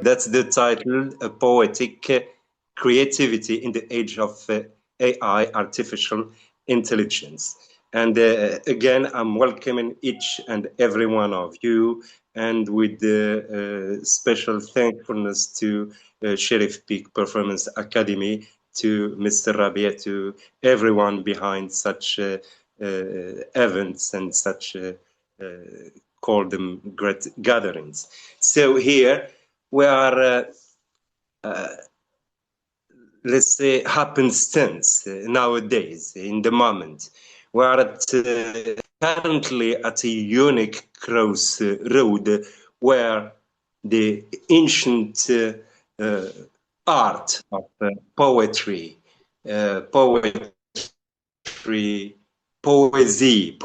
That's the title, Poetic Creativity in the Age of AI, Artificial Intelligence. And again, I'm welcoming each and every one of you, and with special thankfulness to Cherif Peak Performance Academy, to Mr. Rabia, to everyone behind such events and such call them great gatherings. So here we are, let's say, happenstance nowadays, in the moment. We are currently at a unique crossroad where the ancient art of poetry, poesy,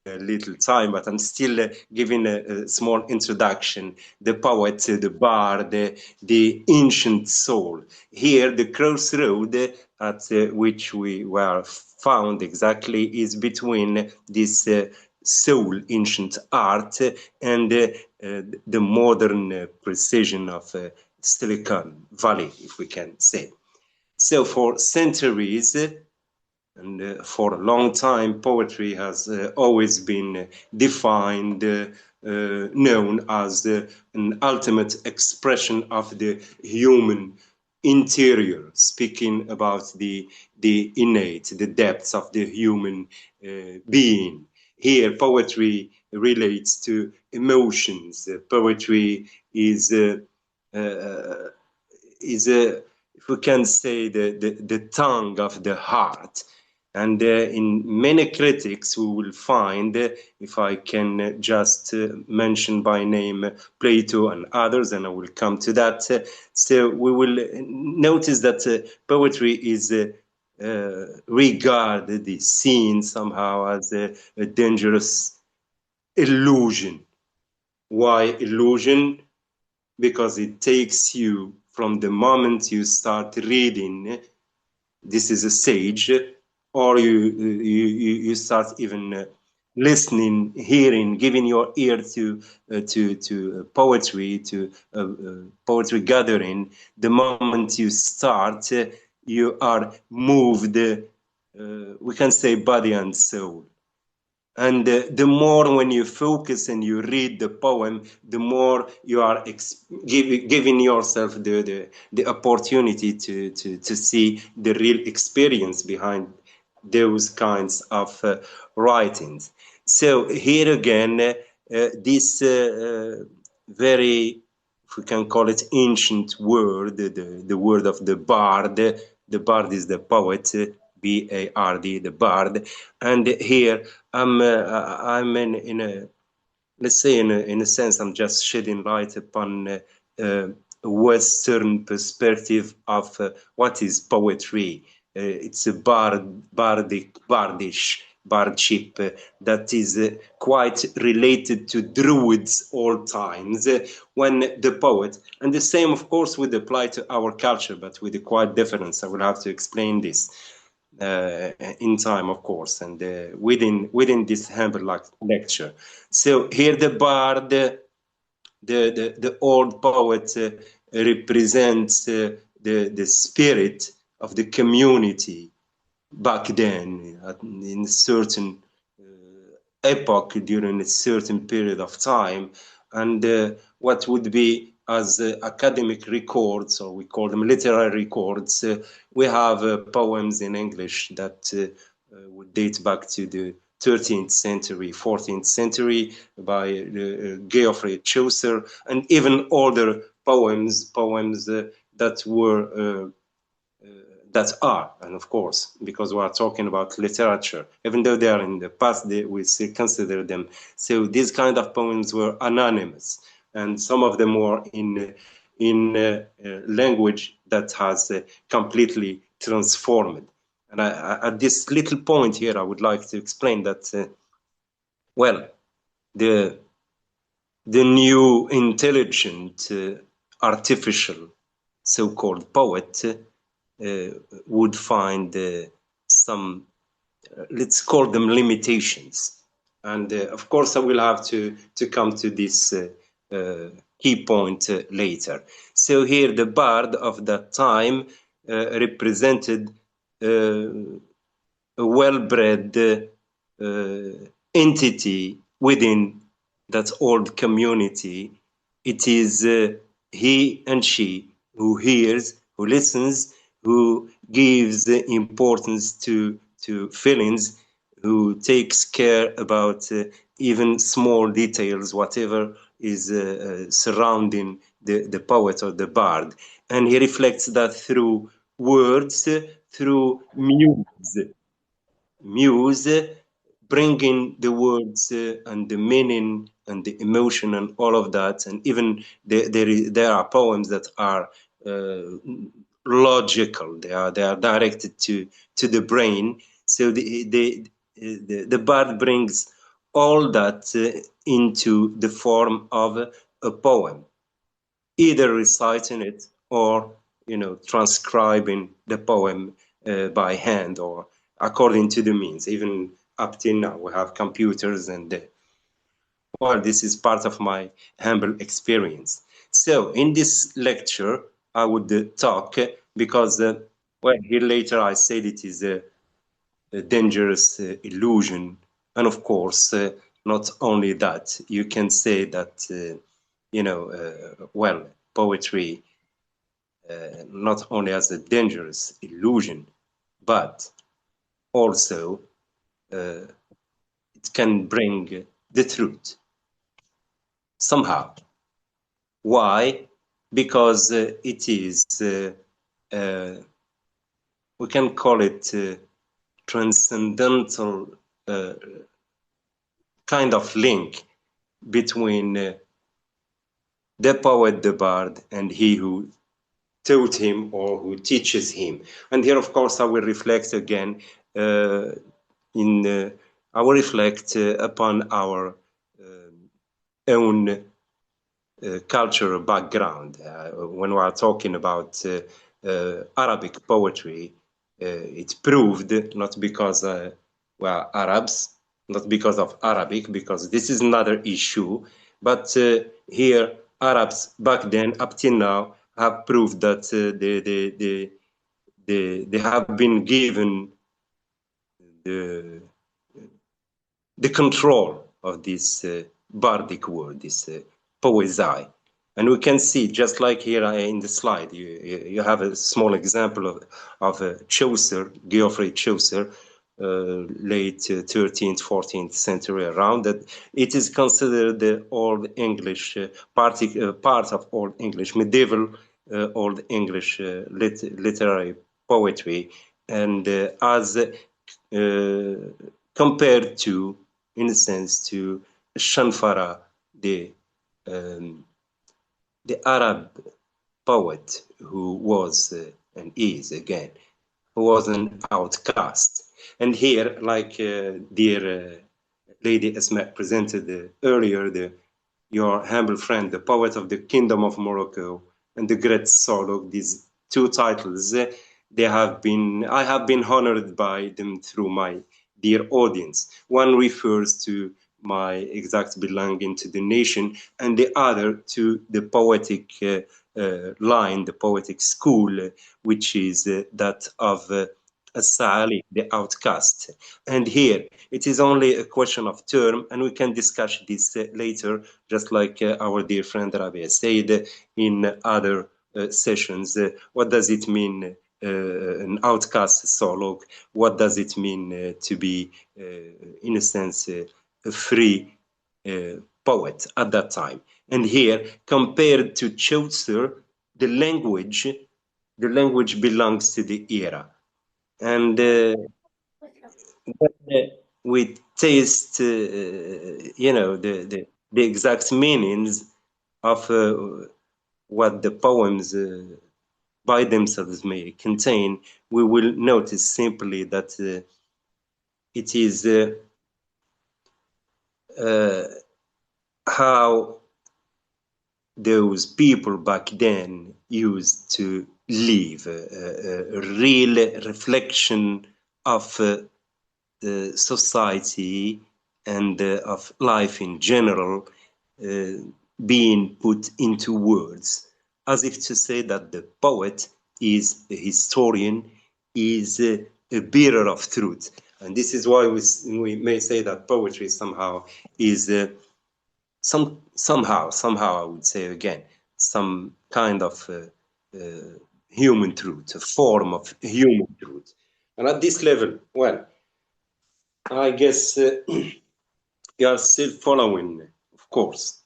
a little time, but I'm still giving a small introduction. The poet, the bard, the ancient soul. Here, the crossroad at which we were found exactly is between this soul, ancient art, and the modern precision of Silicon Valley, if we can say. So for centuries, and for a long time, poetry has always been defined, known as an ultimate expression of the human interior, speaking about the innate, the depths of the human being. Here, poetry relates to emotions. Poetry is if we can say, the tongue of the heart. And in many critics, we will find, if I can just mention by name Plato and others, and I will come to that. So we will notice that poetry is regarded, seen somehow as a dangerous illusion. Why illusion? Because it takes you from the moment you start reading, this is a sage, or you start even listening, hearing, giving your ear to poetry, to poetry gathering. The moment you start, you are moved, we can say, body and soul. And the more when you focus and you read the poem, the more you are giving yourself the opportunity to see the real experience behind those kinds of writings. So here again, this very, if we can call it, ancient word, the word of the bard. The bard is the poet, B-A-R-D, the bard. And here I'm in a, let's say, in a sense, I'm just shedding light upon a Western perspective of what is poetry. It's a bardish bardship that is quite related to Druids old times, when the poet, and the same of course would apply to our culture, but with a quite difference. I will have to explain this in time, of course, and within this humble lecture. So here the bard, the old poet, represents the spirit of the community back then, in a certain epoch, during a certain period of time. And what would be as academic records, or we call them literary records, we have poems in English that would date back to the 13th century, 14th century, by Geoffrey Chaucer, and even older poems that were that are, and of course, because we are talking about literature, even though they are in the past, we still consider them. So these kind of poems were anonymous, and some of them were in language that has completely transformed. And at this little point here, I would like to explain that, well, the new intelligent, artificial, so-called poet would find some, let's call them, limitations. And of course, I will have to come to this key point later. So here the bard of that time represented a well-bred entity within that old community. It is he and she who hears, who listens, who gives importance to feelings, who takes care about even small details, whatever is surrounding the poet or the bard. And he reflects that through words, through muse, bringing the words and the meaning and the emotion and all of that. And even there are poems that are logical. They are directed to the brain. So the bard brings all that into the form of a poem, either reciting it or transcribing the poem by hand or according to the means. Even up till now we have computers, and well, this is part of my humble experience. So in this lecture I would talk because well, here later I said it is a dangerous illusion, and of course not only that, you can say that well, poetry not only as a dangerous illusion, but also it can bring the truth somehow. Why? Because it is, we can call it transcendental kind of link between the poet, the bard, and he who taught him or who teaches him. And here, of course, I will reflect again I will reflect upon our own cultural background. When we are talking about Arabic poetry, it proved not because we're Arabs, not because of Arabic, because this is another issue, but here Arabs back then up till now have proved that they have been given the control of this bardic word, this poesy. And we can see, just like here in the slide, you have a small example of Chaucer, Geoffrey Chaucer, late 13th, 14th century around, that it is considered the Old English, part of Old English, medieval Old English literary poetry, and as compared to, in a sense, to Shanfara, the Arab poet who was and is again, who was an outcast. And here, like dear Lady Esma presented earlier, your humble friend, the poet of the Kingdom of Morocco, and the great Solok, these two titles, I have been honored by them through my dear audience. One refers to my exact belonging to the nation, and the other to the poetic line, the poetic school, which is that of Sa'ali, the outcast. And here, it is only a question of term, and we can discuss this later, just like our dear friend Rabia said in other sessions. What does it mean, an outcast solog? What does it mean to be, in a sense, a free poet at that time? And here, compared to Chaucer, the language belongs to the era. And we taste, the exact meanings of what the poems by themselves may contain, we will notice simply that it is how those people back then used to live, a real reflection of society and of life in general, being put into words, as if to say that the poet is a historian, is a bearer of truth. And this is why we may say that poetry somehow is somehow I would say again, some kind of human truth, a form of human truth. And at this level, well, I guess you are still following, of course.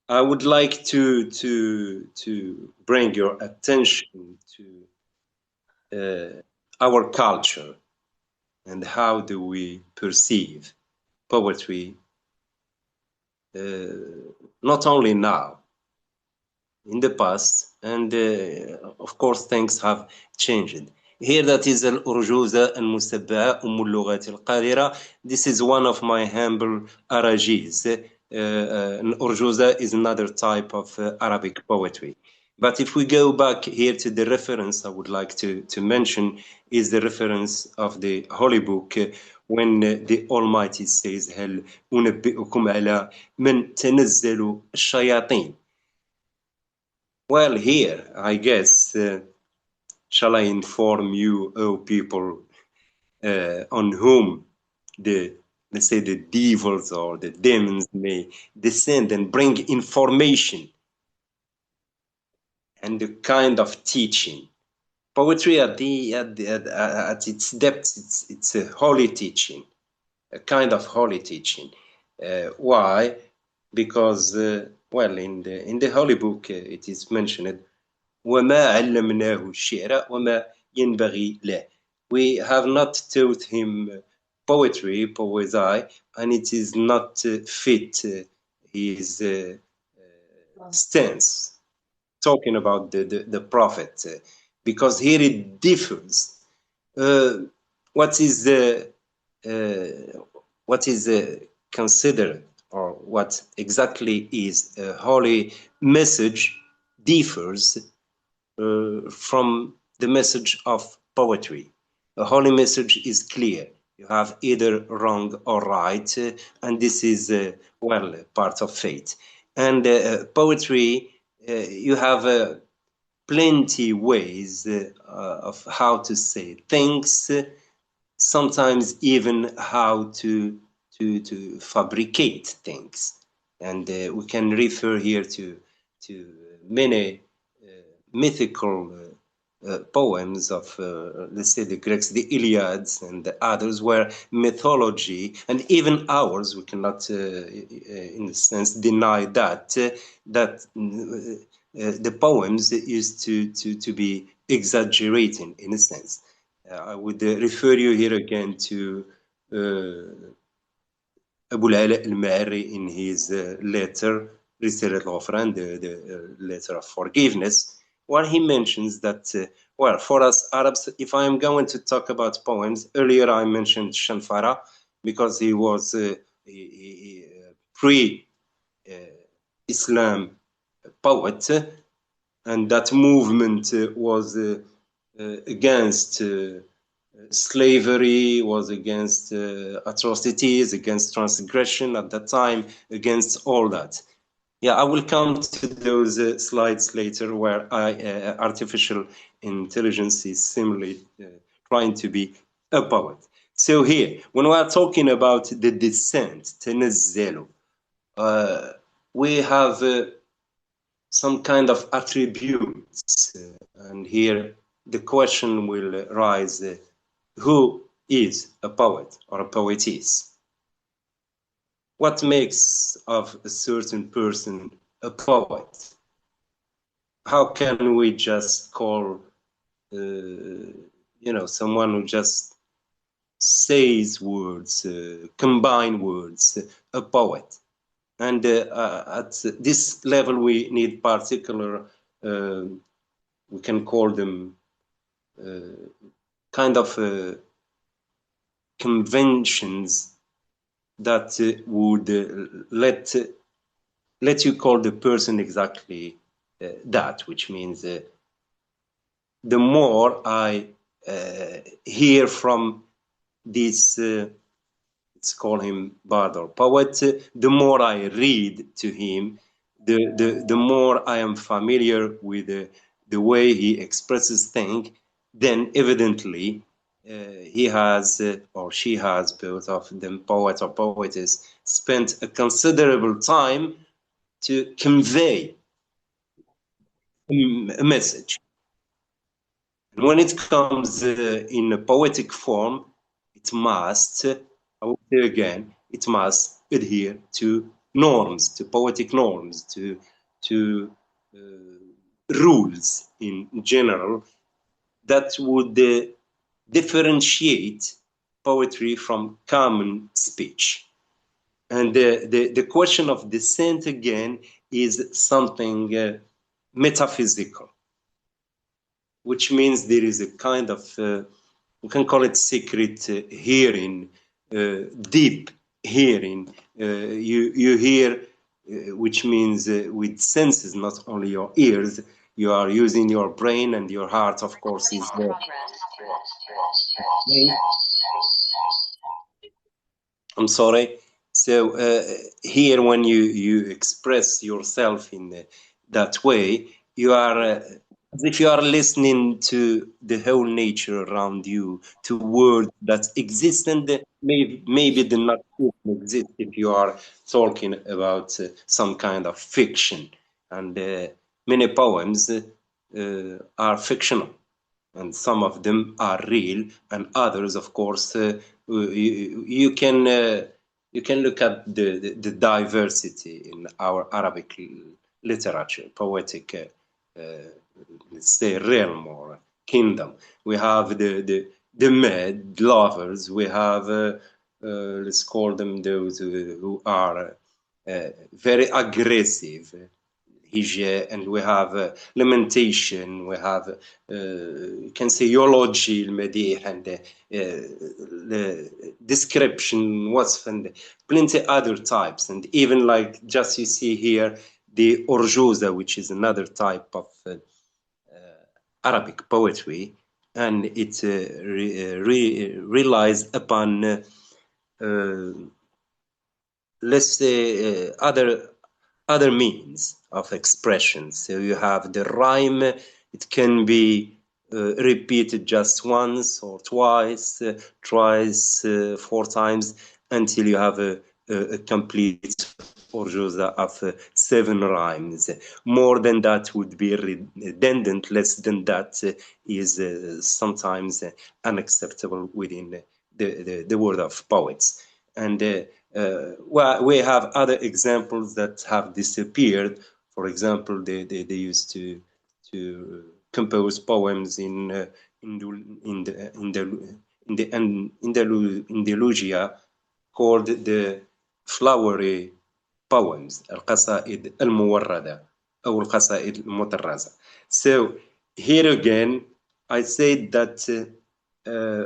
I would like to bring your attention to our culture and how do we perceive poetry, not only now, in the past, and of course things have changed. Here that is الأرجوزة المسبعة أم اللغات القادرة. This is one of my humble arajis. Al-Urjuza is another type of Arabic poetry. But if we go back here to the reference I would like to mention is the reference of the Holy Book when the Almighty says هل أنبئكم على من تنزل الشياطين. Well, here, I guess, shall I inform you, O people, on whom let's say, the devils or the demons may descend and bring information and the kind of teaching. Poetry at its depth, it's a holy teaching, a kind of holy teaching. Why? Because, well, in the Holy Book, it is mentioned, وَمَا عَلَّمْنَاهُ الشِّعْرَ وَمَا يَنْبَغِي لَهُ. We have not taught him poetry, poesy, and it is not fit his stance, talking about the prophet, because here it differs. What is considered, or what exactly is a holy message differs from the message of poetry. A holy message is clear. You have either wrong or right, and this is, well, part of faith. And poetry, you have plenty ways of how to say things, sometimes even how to fabricate things. And we can refer here to many mythical poems of, let's say, the Greeks, the Iliads and the others, where mythology, and even ours, we cannot, in a sense, deny that, the poems used to be exaggerating, in a sense. I would refer you here again to Abu al-Ala al-Ma'arri in his letter, Risalat al-Ghufran, the letter of forgiveness, where he mentions that, well, for us Arabs, if I am going to talk about poems, earlier I mentioned Shanfara, because he was a pre-Islam poet, and that movement was against slavery, was against atrocities, against transgression at that time, against all that. Yeah, I will come to those slides later, where artificial intelligence is similarly trying to be a poet. So here, when we are talking about the descent, تنزل, we have some kind of attributes, and here the question will rise, who is a poet or a poetess? What makes of a certain person a poet? How can we just call, someone who just says words, combine words, a poet? And at this level, we need particular, we can call them kind of conventions that would let you call the person exactly that, which means the more I hear from this, let's call him bard or poet, the more I read to him, the more I am familiar with the way he expresses things, then evidently he has or she has, both of them, poet or poetess, spent a considerable time to convey a message. And when it comes in a poetic form, it must, I will say again, it must adhere to norms, to poetic norms, to rules in general that would differentiate poetry from common speech. And the question of descent again is something metaphysical, which means there is a kind of, we can call it secret hearing, deep hearing. You hear, which means with senses, not only your ears. You are using your brain, and your heart, of course, is there. I'm sorry. So here, when you express yourself in that way, you are as if you are listening to the whole nature around you, to words that exist and maybe do not exist if you are talking about some kind of fiction. And many poems are fictional, and some of them are real, and others, of course, you can look at the diversity in our Arabic literature, poetic, let's say, realm or kingdom. We have the mad lovers. We have let's call them those who are very aggressive, and we have lamentation, we have you can say eulogy, المديح, and the description, wasf, and plenty other types. And even like just you see here the urjuza, which is another type of Arabic poetry, and it relies upon let's say other means of expression. So you have the rhyme. It can be repeated just once or twice, thrice, 4 times, until you have a complete urjuza of 7 rhymes. More than that would be redundant. Less than that is sometimes unacceptable within the world of poets. And well, we have other examples that have disappeared. For example, they used to compose poems in Andalusia called the flowery poems, القصائد الموردة أو القصائد المطرزة. So here again, I say that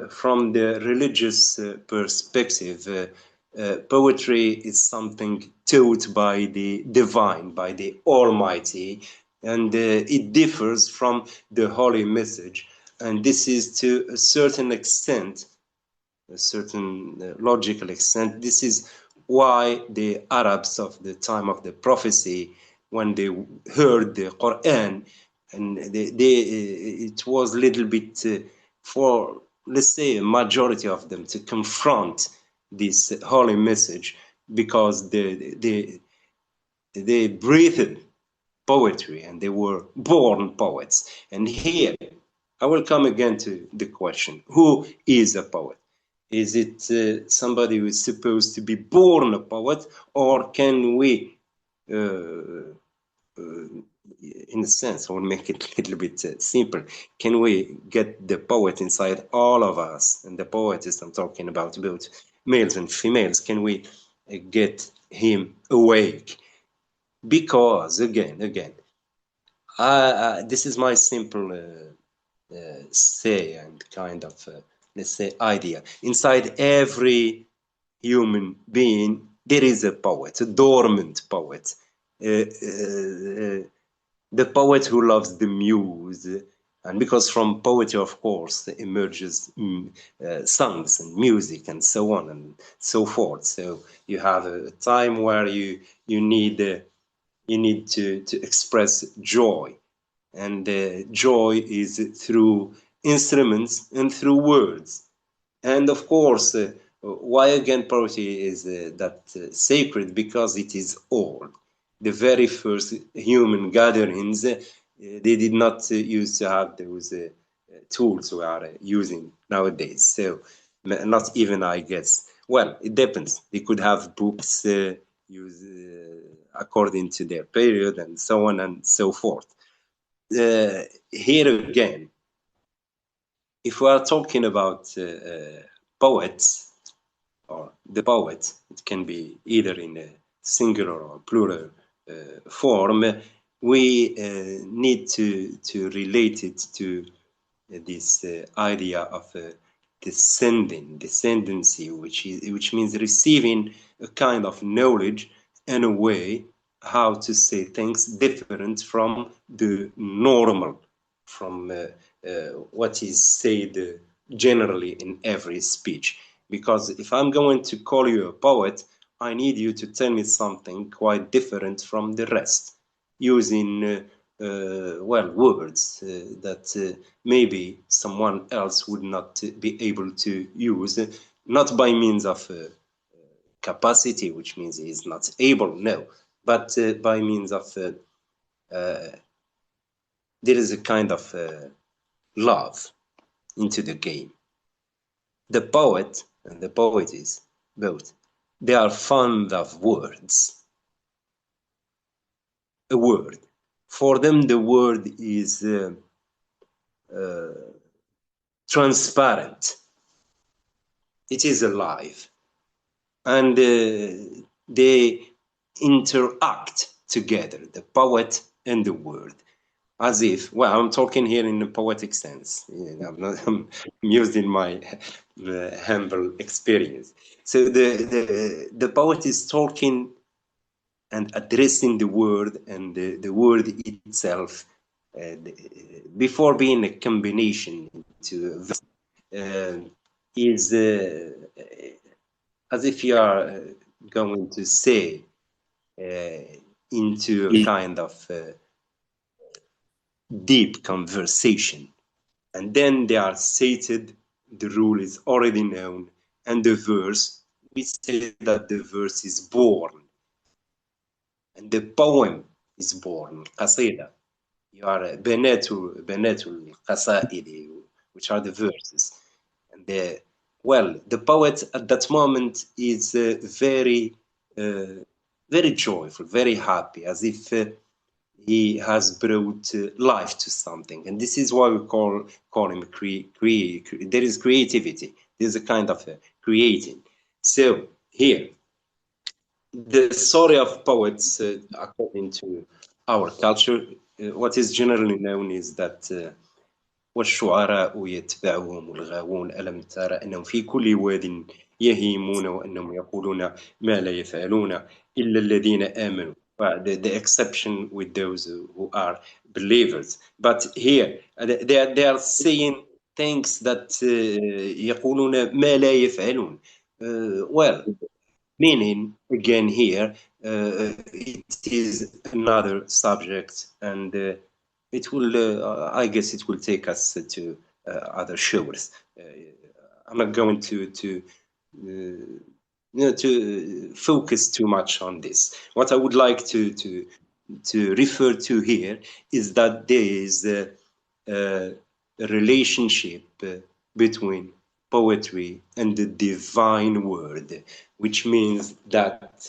from the religious perspective, poetry is something taught by the divine, by the Almighty, and it differs from the holy message. And this is to a certain extent, a certain logical extent. This is why the Arabs of the time of the prophecy, when they heard the Quran, and it was a little bit for, let's say, a majority of them to confront this holy message, because they breathed poetry and they were born poets. And here I will come again to the question, who is a poet? Is it somebody who is supposed to be born a poet, or can we in a sense, I will make it a little bit simple. Can we get the poet inside all of us? And the poetess, I'm talking about both males and females. Can we get him awake? Because again, this is my simple say and kind of, let's say, idea. Inside every human being, there is a poet, a dormant poet. The poet who loves the muse, and because from poetry, of course, emerges songs and music and so on and so forth. So you have a time where you need you need to express joy, and joy is through instruments and through words. And of course, why again poetry is that sacred? Because it is old. The very first human gatherings, they did not used to have those tools we are using nowadays. So not even, I guess. Well, it depends. They could have books used according to their period and so on and so forth. Here again, if we are talking about poets or the poet, it can be either in a singular or plural form. We need to relate it to this idea of descendancy, which means receiving a kind of knowledge and a way how to say things different from the normal, from what is said generally in every speech. Because if I'm going to call you a poet, I need you to tell me something quite different from the rest, using well, words that maybe someone else would not be able to use, not by means of capacity, which means he is not able, no, but by means of there is a kind of love into the game. The poet and the poetess, both, they are fond of words. A word. For them, the word is transparent. It is alive. And they interact together, the poet and the word. As if, well, I'm talking here in a poetic sense. I'm using my humble experience. So the poet is talking and addressing the word, and the word itself, before being a combination into a verse, is as if you are going to say into a kind of deep conversation. And then they are stated, the rule is already known, and the verse, we say that the verse is born. And the poem is born, قصيدة. You are بنات القصائد, which are the verses. And the poet at that moment is very joyful, very happy, as if he has brought life to something. And this is why we call him there is creativity. There's a kind of creating. So here, the story of poets, according to our culture, what is generally known is that والشعراء يتبعهم الغاوون ألم تر أنهم في كل واد يهيمون وأنهم يقولون ما لا يفعلون إلا الذين آمنوا. The exception with those who are believers. But here they are saying things that يقولون ما لا يفعلون. Well, meaning again here, it is another subject, and it will, I guess, it will take us to other shows. I'm not going to focus too much on this. What I would like to refer to here is that there is a relationship between poetry and the divine word, which means that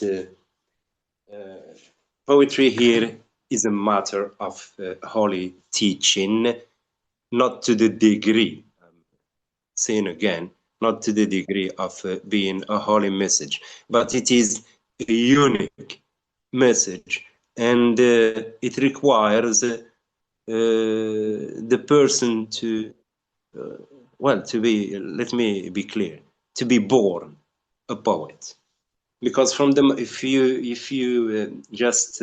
poetry here is a matter of holy teaching, not to the degree, I'm saying again, not to the degree of being a holy message, but it is a unique message, and it requires the person to well, to be, let me be clear, to be born a poet. Because from them, if you just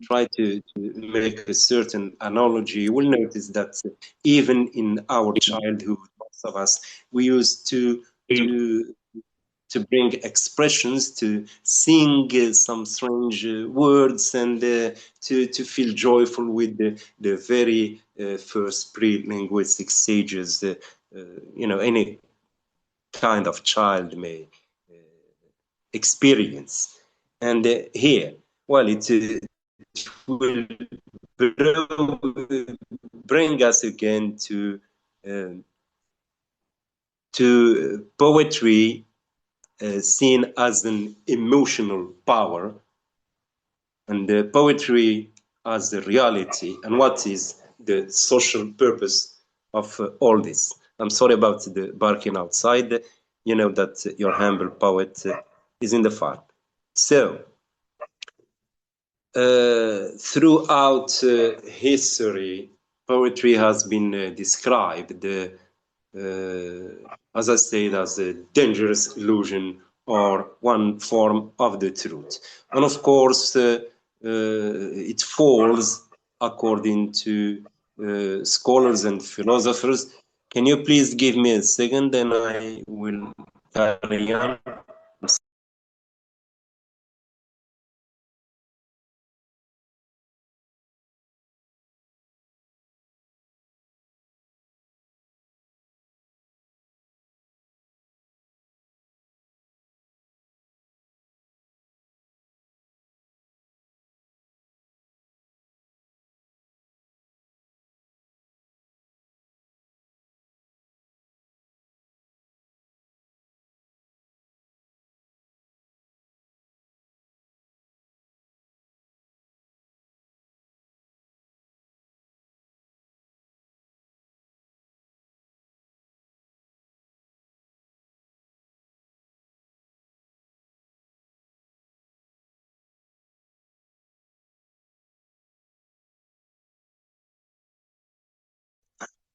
try to make a certain analogy, you will notice that even in our childhood, most of us, we used to to bring expressions, to sing some strange words, and to feel joyful with the very first pre-linguistic stages, any kind of child may experience. And here, well, it will bring us again to poetry seen as an emotional power, and the poetry as the reality, and what is the social purpose of all this. I'm sorry about the barking outside. You know that your humble poet is in the farm. So, throughout history, poetry has been described, as I said, as a dangerous illusion or one form of the truth. And of course, it falls according to scholars and philosophers. Can you please give me a second and I will carry on?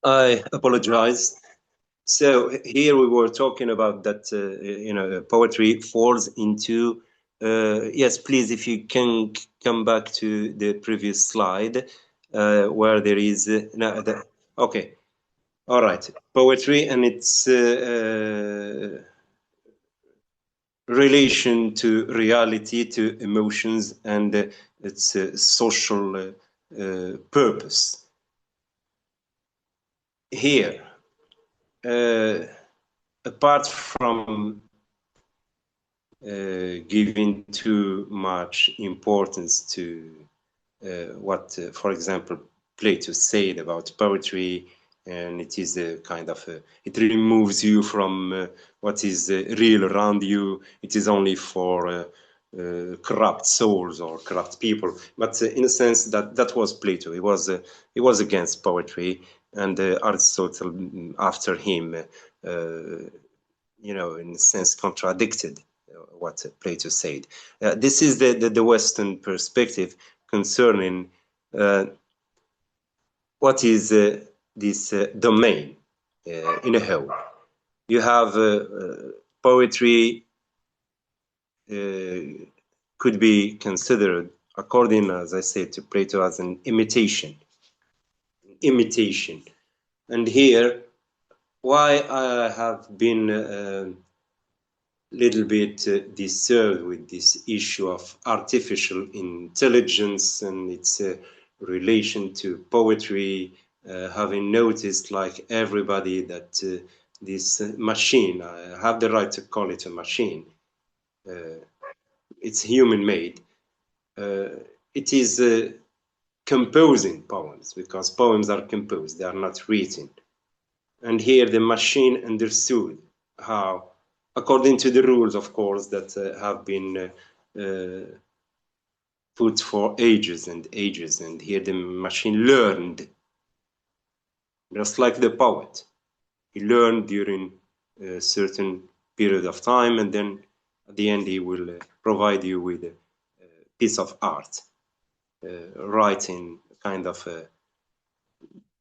I apologize. So here we were talking about that, poetry falls into, yes, please, if you can come back to the previous slide, where there is, no, okay, all right, poetry and its relation to reality, to emotions, and its social purpose. Here, apart from giving too much importance to what, for example, Plato said about poetry, and it is a kind of it removes you from what is real around you. It is only for corrupt souls or corrupt people. But in a sense, that was Plato. He was against poetry, and Aristotle after him, in a sense, contradicted what Plato said. This is the Western perspective concerning what is this domain in a whole. You have poetry could be considered, according, as I said, to Plato, as an imitation. And here, why I have been little bit disturbed with this issue of artificial intelligence and its relation to poetry, having noticed, like everybody, that this machine, I have the right to call it a machine, it's human made, it is composing poems, because poems are composed, they are not written. And here the machine understood how, according to the rules, of course, that have been put for ages and ages, and here the machine learned, just like the poet. He learned during a certain period of time, and then at the end he will provide you with a piece of art, writing kind of a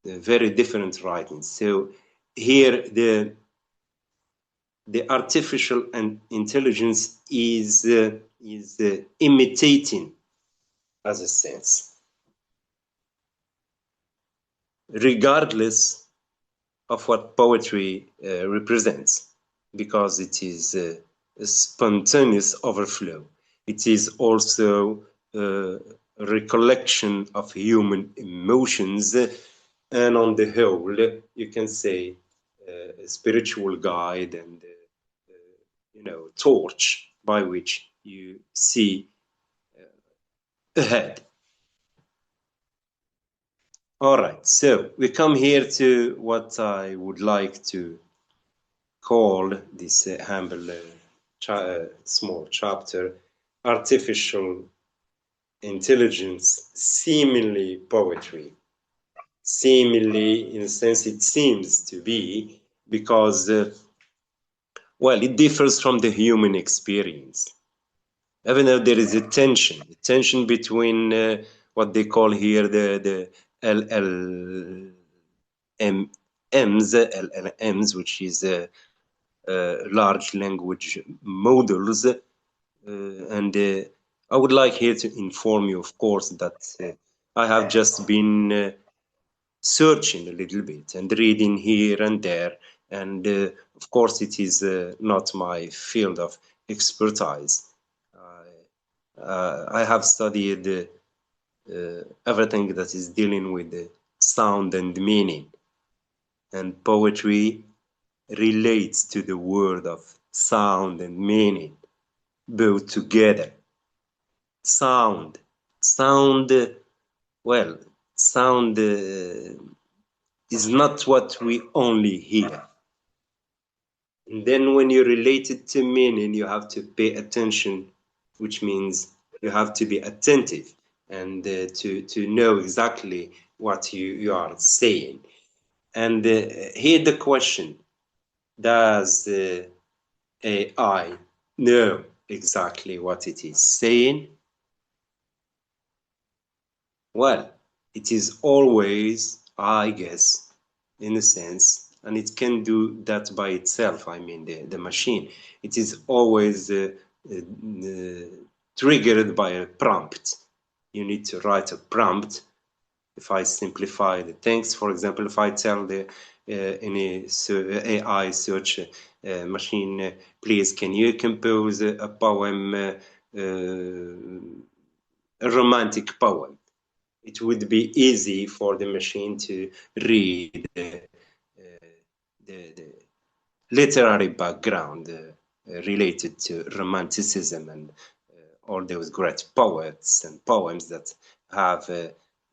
very different writing. So here the artificial intelligence is imitating, as a sense, regardless of what poetry represents, because it is a spontaneous overflow. It is also a recollection of human emotions, and on the whole, you can say a spiritual guide and torch by which you see ahead. All right, so we come here to what I would like to call this humble small chapter, artificial intelligence, seemingly poetry. Seemingly, in a sense, it seems to be, because, well, it differs from the human experience. Even though there is a tension between what they call here the LLMs, which is large language models, and I would like here to inform you, of course, that I have just been searching a little bit and reading here and there, and of course it is not my field of expertise. I have studied everything that is dealing with sound and meaning, and poetry relates to the word of sound and meaning, both together. Sound, sound, well, sound is not what we only hear. And then when you relate it to meaning, you have to pay attention, which means you have to be attentive and to know exactly what you are saying. And here the question, does AI know exactly what it is saying? Well, it is always, I guess, in a sense, and it can do that by itself. I mean, the machine. It is always triggered by a prompt. You need to write a prompt. If I simplify the things, for example, if I tell the any AI search machine, please, can you compose a poem, a romantic poem? It would be easy for the machine to read the literary background related to romanticism and all those great poets and poems that have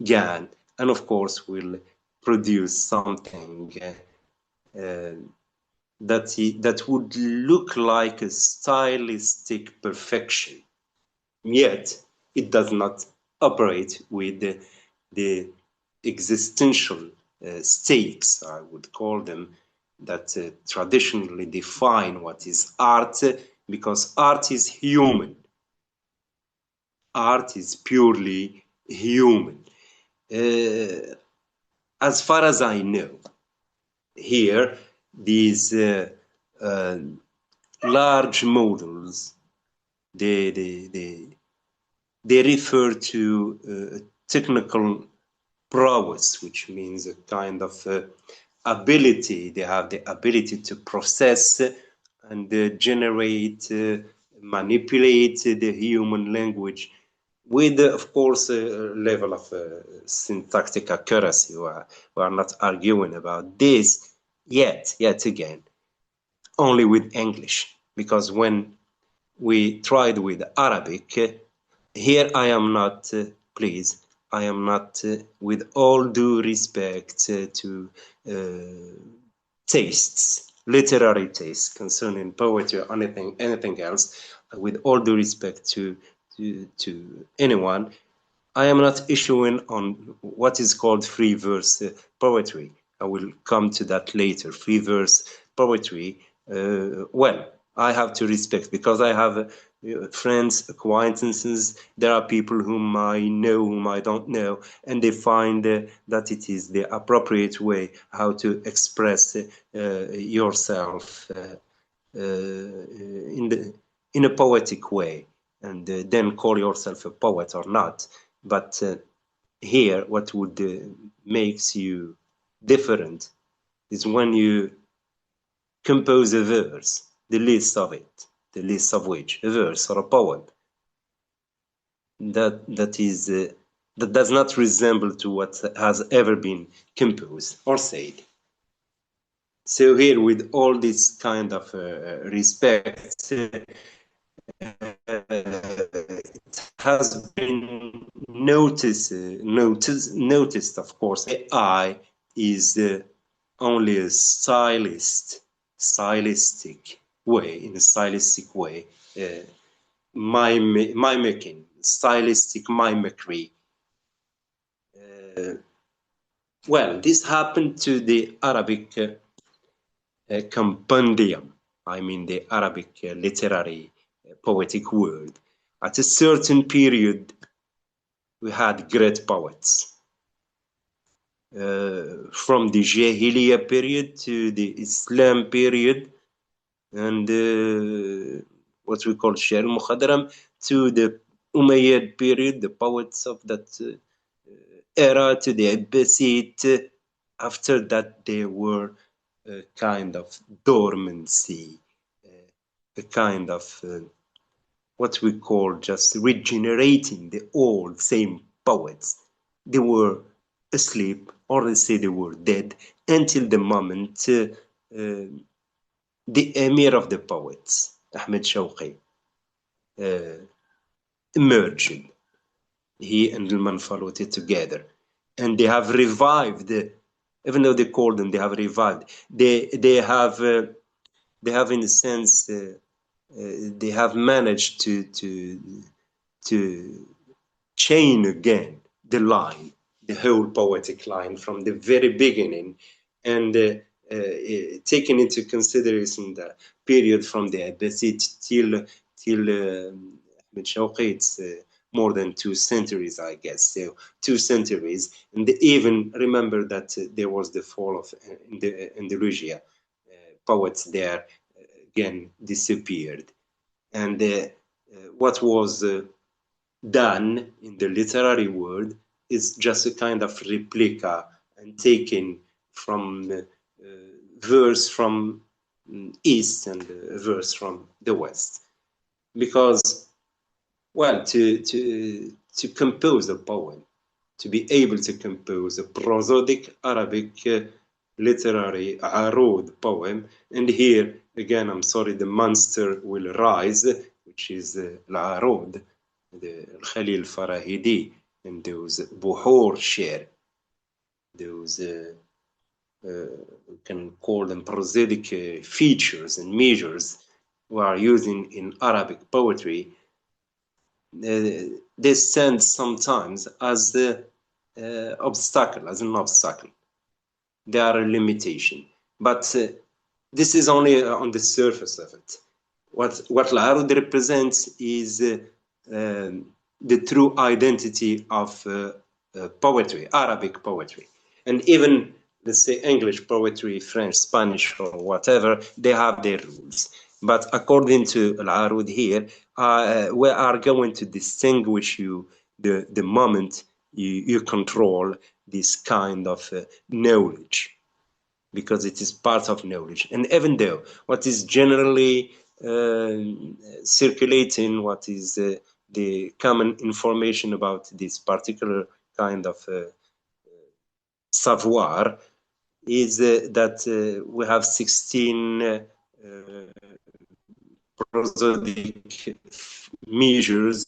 gone, and of course will produce something that would look like a stylistic perfection. Yet it does not operate with the existential stakes, I would call them, that traditionally define what is art, because art is human. Art is purely human. As far as I know, here, these large models, they refer to technical prowess, which means a kind of ability. They have the ability to process and generate, manipulate the human language with, of course, a level of syntactic accuracy. We are not arguing about this yet again, only with English, because when we tried with Arabic, here I am not, please, I am not, with all due respect to tastes, literary tastes concerning poetry or anything else, with all due respect to anyone, I am not issuing on what is called free verse poetry. I will come to that later. Free verse poetry, well, I have to respect, because I have friends, acquaintances. There are people whom I know, whom I don't know, and they find that it is the appropriate way how to express yourself in a poetic way, and then call yourself a poet or not. But here, what would makes you different is when you compose a verse, the list of it. the list of which a verse or a poem that does not resemble to what has ever been composed or said. So here, with all this kind of respect, it has been noticed, of course, AI is only a stylistic way, mimicking, stylistic mimicry. Well, this happened to the Arabic compendium, I mean the Arabic literary poetic world. At a certain period, we had great poets. From the Jahiliyyah period to the Islam period, and what we call Sha'r al-Mukhadram, to the Umayyad period, the poets of that era, to the Abbasid. After that, there were a kind of dormancy, a kind of what we call just regenerating the old same poets. They were asleep, or they say they were dead, until the moment the emir of the poets, Ahmed Shawqi, emerged. He and Ilman Falouti together, and they have revived. Even though they called them, they have revived. They have in a sense they have managed to chain again the line, the whole poetic line from the very beginning, and taking into consideration the period from the Abbasid till Ahmed Shawqi, it's more than 2 centuries, I guess. So 2 centuries, and they even remember that there was the fall of Andalusia. Poets there again disappeared, and what was done in the literary world is just a kind of replica and taken from verse from east and verse from the west, because, well, to compose a poem, to be able to compose a prosodic Arabic literary arud poem, and here again, I'm sorry, the monster will rise, which is al-arud, the Khalil Farahidi, and those buhur share, those we can call them prosodic features and measures we are using in Arabic poetry. They stand sometimes as the obstacle, as an obstacle. They are a limitation, but this is only on the surface of it. What al-arud represents is the true identity of poetry, Arabic poetry. And even, let's say, English poetry, French, Spanish, or whatever, they have their rules. But according to al-arud here, we are going to distinguish you the moment you control this kind of knowledge, because it is part of knowledge. And even though what is generally circulating, what is the common information about this particular kind of savoir is that we have 16 prosodic measures,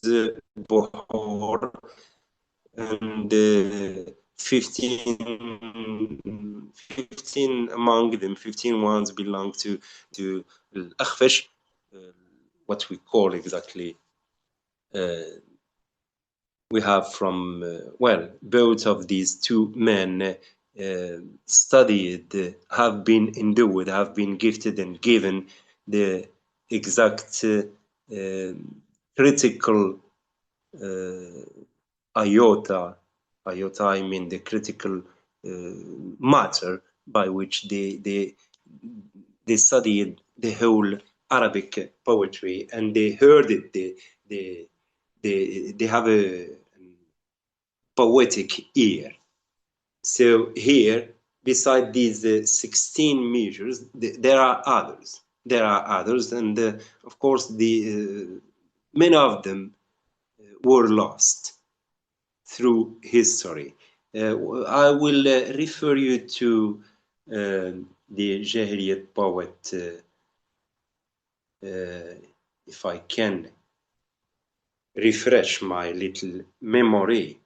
buhur, and 15 among them, 15 ones belong to al-Akhfash, what we call exactly. We have from, well, both of these two men studied, have been endued, have been gifted and given the exact critical iota, I mean the critical matter by which they studied the whole Arabic poetry, and they heard it, they have a poetic ear. So here, beside these 16 measures, there are others. there are others, and of course, many of them were lost through history. I will refer you to the Jahiliyat poet, if I can refresh my little memory.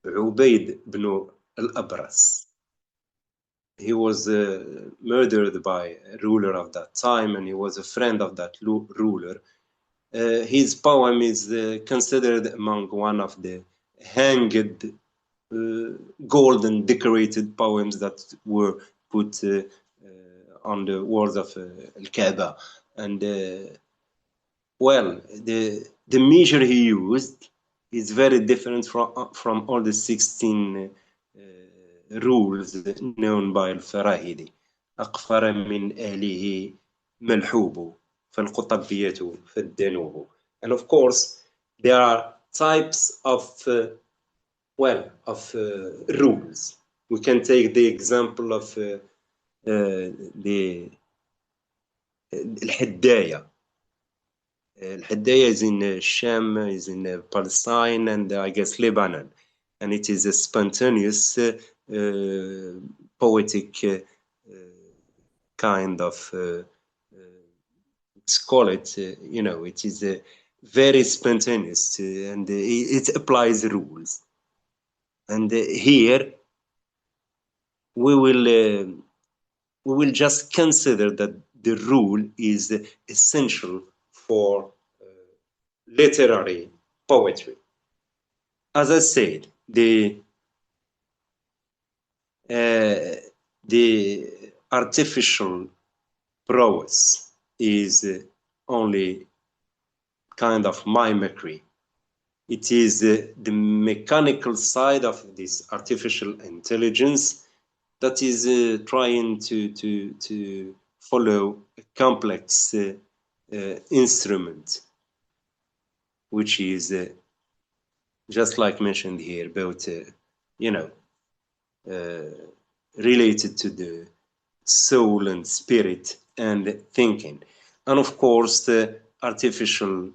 Ubaid ibn al-Abras. He was murdered by a ruler of that time, and he was a friend of that ruler. His poem is considered among one of the hanged golden decorated poems that were put on the walls of Al-Kaaba. And well, the measure he used is very different from all the 16 rules known by Al-Farahidi. أقفر من آله ملحوب فالقطبية فالدنوب. And of course, there are types of rules. We can take the example of the الحداية. الحداية is in Sham, is in Palestine, and I guess Lebanon, and it is a spontaneous poetic kind of let's call it, you know, it is very spontaneous, and it applies rules. And here we will just consider that the rule is essential for literary poetry. As I said, the artificial prose is only kind of mimicry. It is the mechanical side of this artificial intelligence that is trying to follow a complex instrument, which is just like mentioned here, both you know, related to the soul and spirit and thinking. And of course, the artificial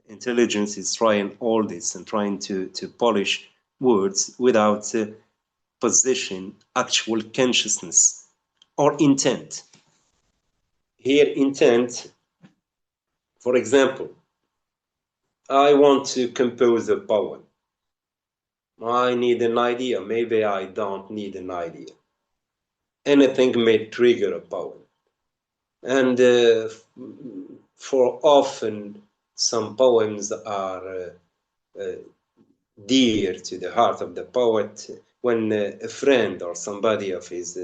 intelligence is trying all this and trying to polish words without possessing actual consciousness or intent. Here, intent, for example, I want to compose a poem. I need an idea. Maybe I don't need an idea. Anything may trigger a poem. And for often, some poems are dear to the heart of the poet. When a friend or somebody of his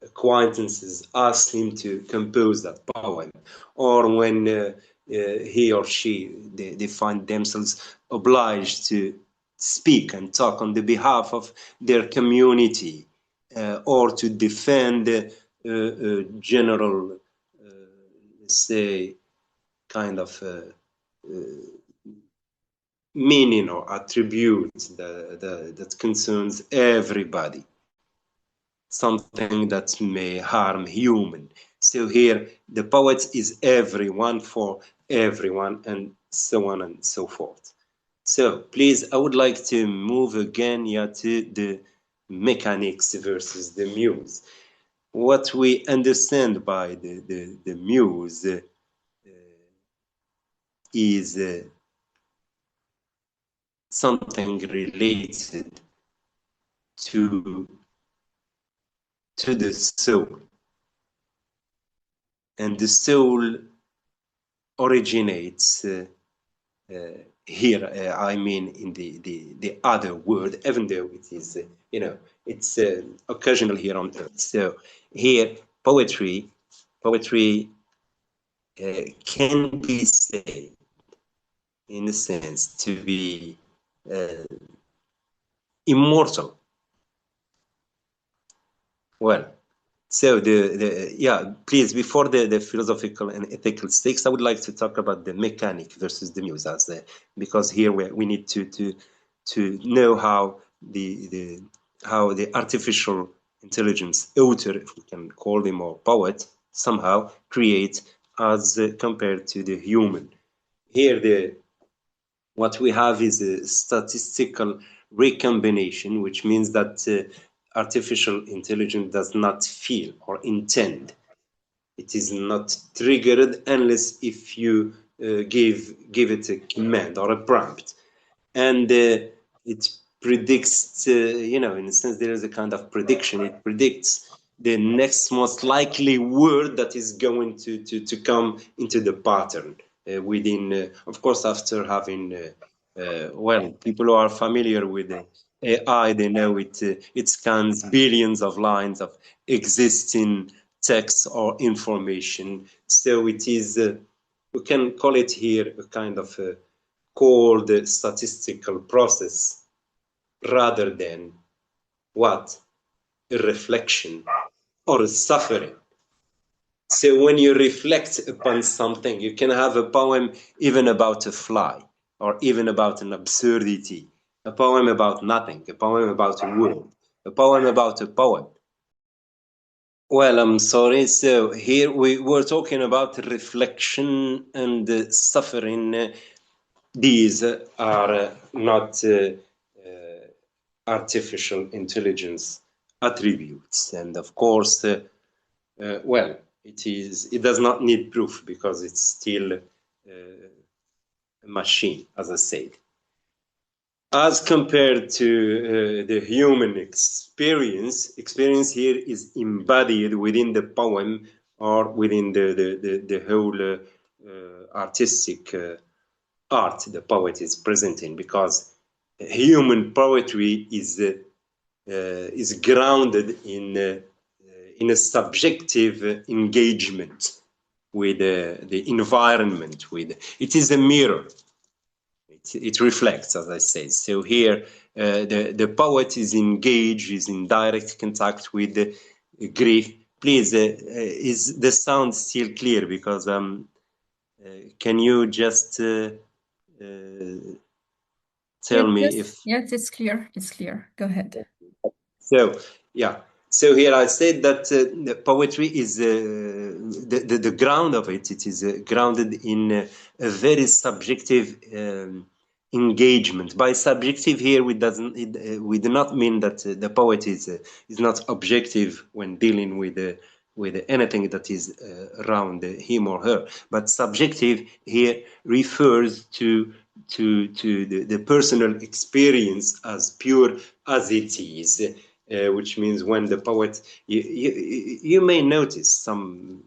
acquaintances ask him to compose that poem, or when he or she they find themselves obliged to speak and talk on the behalf of their community, or to defend general, say, kind of meaning or attribute that concerns everybody, something that may harm human. So here the poet is everyone for everyone, and so on and so forth. So please, I would like to move again here to the mechanics versus the muse. What we understand by the muse is something related to the soul, and the soul originates here, I mean in the other world, even though it is you know, it's occasional here on earth. So here poetry can be said in a sense to be immortal. Well, so yeah, please, before the philosophical and ethical stakes, I would like to talk about the mechanic versus the muse, as because here we need to know how the artificial intelligence author, if we can call him, or poet, somehow create as compared to the human. Here what we have is a statistical recombination, which means that artificial intelligence does not feel or intend. It is not triggered unless if you give it a command or a prompt, and it predicts. In a sense, there is a kind of prediction. It predicts the next most likely word that is going to come into the pattern within, of course, after having. Well, people who are familiar with AI, they know it scans billions of lines of existing text or information. So it is, we can call it here a kind of cold statistical process rather than what? A reflection or a suffering. So when you reflect upon something, you can have a poem even about a fly, or even about an absurdity, a poem about nothing, a poem about a world, a poem about a poem. Well, I'm sorry. So here we were talking about reflection and suffering. These are not artificial intelligence attributes, and of course, well, it does not need proof because it's still a machine, as I said. As compared to the human experience here is embodied within the poem or within the whole artistic art the poet is presenting, because human poetry is grounded in a subjective engagement with the environment. It is a mirror. It reflects, as I said. So here, the poet is engaged, is in direct contact with grief. Please, is the sound still clear? Because can you just tell me if... Yes, it's clear. It's clear. Go ahead. So, yeah. So here I said that the poetry is the ground of it. It is grounded in a very subjective engagement. By subjective here, we do not mean that the poet is not objective when dealing with anything that is around him or her. But subjective here refers to the personal experience as pure as it is. Which means when the poet, you may notice some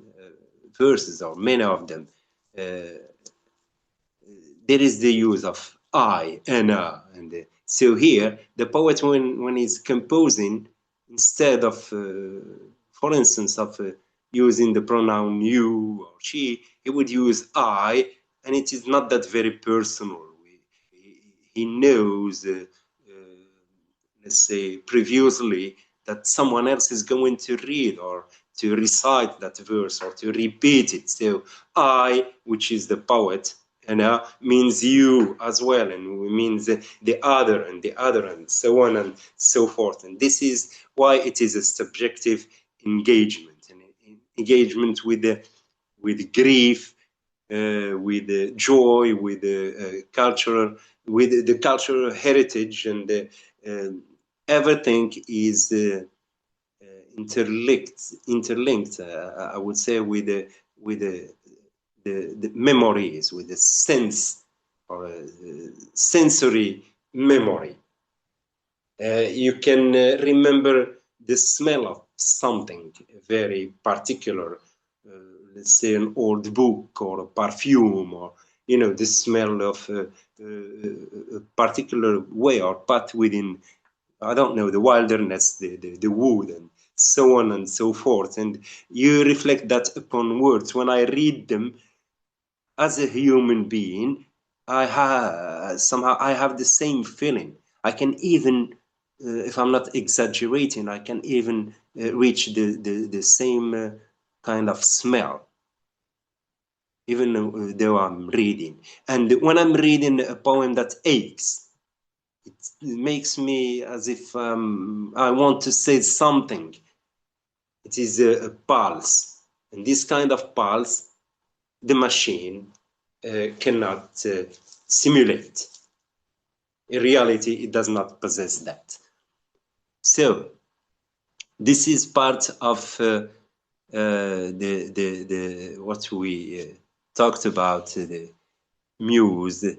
verses, or many of them, there is the use of I and and so here the poet, when he's composing, instead of, for instance, of using the pronoun you or she, he would use I, and it is not that very personal. He knows. Let's say previously, that someone else is going to read or to recite that verse or to repeat it. So I, which is the poet, means you as well, and means the other and the other, and so on and so forth. And this is why it is a subjective engagement, and engagement with grief, with joy, with cultural, with the cultural heritage, and everything is interlinked. I would say with the memories, with the sense or sensory memory. You can remember the smell of something very particular. Let's say an old book or a perfume, or the smell of a particular way or path within, I don't know, the wilderness, the wood, and so on and so forth. And you reflect that upon words. When I read them as a human being, I have the same feeling. I can even, if I'm not exaggerating, I can even reach the same kind of smell, even though I'm reading. And when I'm reading a poem that aches, It makes me as if I want to say something. It is a pulse, and this kind of pulse, the machine cannot simulate. In reality, it does not possess that. So this is part of the what we talked about, the muse,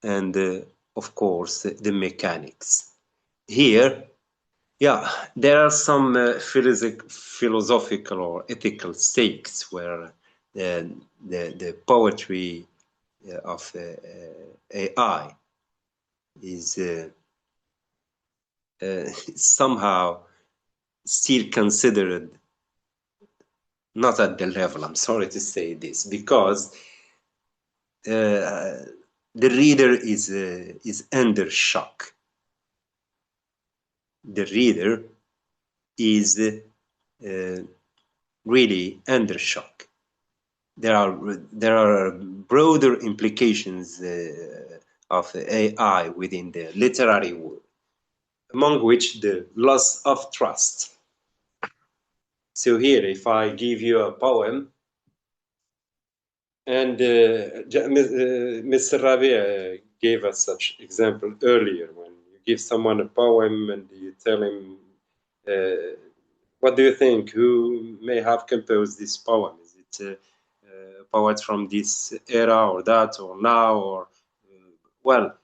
and of course the mechanics. Here, yeah, there are some philosophical or ethical stakes where the poetry of AI is somehow still considered not at the level. I'm sorry to say this, because the reader is under shock. The reader is really under shock. There are broader implications of AI within the literary world, among which the loss of trust. So here, if I give you a poem, and Mr. Rabia gave us such example earlier, when you give someone a poem and you tell him, what do you think? Who may have composed this poem? Is it a poet from this era or that or now? Or well,